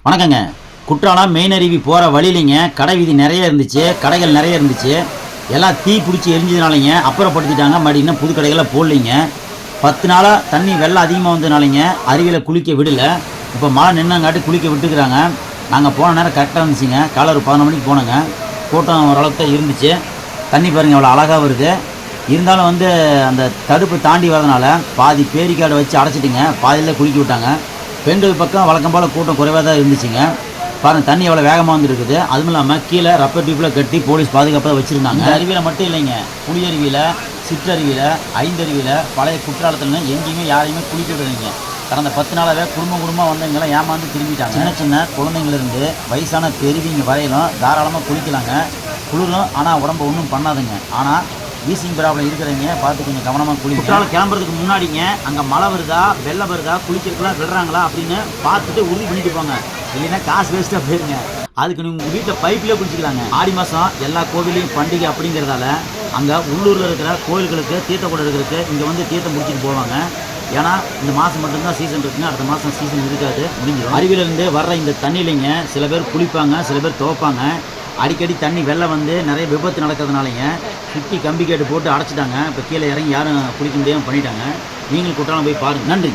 வணக்கங்க. குற்றாலம் மெயின் அருவி போகிற வழியிலிங்க கடை வீதி நிறைய இருந்துச்சு, கடைகள் நிறைய இருந்துச்சு. எல்லாம் தீ பிடிச்சி எரிஞ்சதுனாலங்க அப்புறப்படுத்திட்டாங்க. மறுபடியும் இன்னும் புது கடைகளை போடலிங்க. 10 நாளாக தண்ணி வெள்ளம் அதிகமாக வந்ததுனாலங்க அருவியில் குளிக்க விடல. இப்போ மழை நின்னங்காட்டி குளிக்க விட்டுக்கிறாங்க. நாங்கள் போன நேரம் கரெக்டாக இருந்துச்சுங்க. காலை ஒரு 11 மணிக்கு போனோங்க. கூட்டம் ஓரளவுக்கு தான் இருந்துச்சு. தண்ணி பாருங்கள் எவ்வளோ அழகாக வருது. இருந்தாலும் அந்த தடுப்பு தாண்டி வரதுனால பாதி பேரிக்காடு வச்சு அடைச்சிட்டுங்க. பாதியில் குளிக்க விட்டாங்க. பெண்கள் பக்கம் வழக்கம் போல் கூட்டம் குறைவாக தான் இருந்துச்சுங்க. பாருங்கள் தண்ணி எவ்வளோ வேகமாக வந்துருக்குது. அதுவும் இல்லாமல் கீழே ரப்பர் டியூப்பில் கட்டி போலீஸ் பாதுகாப்பாக வச்சுருந்தாங்க. இந்த அருவியில் மட்டும் இல்லைங்க, புளியருவியில், சிற்றருவியில், ஐந்தருவியில், பழைய குற்றாலத்துலன்னு எங்கேயுமே யாரையுமே குளிக்க விடுறீங்க. கடந்த 10 நாளாகவே குடும்பமாக வந்தவங்களாம் ஏமாந்து திரும்பிட்டாங்க. சின்ன சின்ன குழந்தைங்களிருந்து வயசான பெரியவங்க வரையிலும் தாராளமாக குளிக்கலாங்க. குளிரும், ஆனால் உடம்பு ஒன்றும் பண்ணாதுங்க. ஆனால் வீசிங் ப்ராப்ளம் இருக்கிறவங்க பார்த்து கொஞ்சம் கவனமாக குளிக்க. குற்றாலம் கிளம்புறதுக்கு முன்னாடிங்க அங்கே மழை வருதா வெள்ளம் வருதா குளிக்கிறதுலாம் விடுறாங்களா அப்படின்னு பார்த்துட்டு உறுதி பண்ணிட்டு போங்க. இல்லைன்னா காசு வேஸ்ட்டாக போயிருங்க. அதுக்கு நீங்கள் உங்கள் வீட்டில் பைப்லேயே குளிச்சிக்கலாங்க. ஆடி மாதம் எல்லா கோவிலையும் பண்டிகை அப்படிங்கிறதால அங்கே உள்ளூரில் இருக்கிற கோயில்களுக்கு தீர்த்தக்கூட இருக்கிறதுக்கு இங்கே வந்து தீர்த்தம் முடிச்சுட்டு போவாங்க. ஏன்னா இந்த மாதம் மட்டும்தான் சீசன் இருக்குங்க, அடுத்த மாதம் சீசன் இருக்காது, முடிஞ்சிடும். அருவியிலேருந்து வர்ற இந்த தண்ணியிலைங்க சில பேர் குளிப்பாங்க, சில பேர் துவைப்பாங்க. அடிக்கடி தண்ணி வெள்ளம் வந்து நிறைய விபத்து நடக்கிறதுனாலங்க சுற்றி கம்பி கேட்டு போட்டு அடைச்சிட்டாங்க. இப்போ கீழே இறங்கி யாரும் குளிக்க முடியாமல் பண்ணிட்டாங்க. நீங்களும் குற்றாலம் போய் பாருங்கள். நன்றி.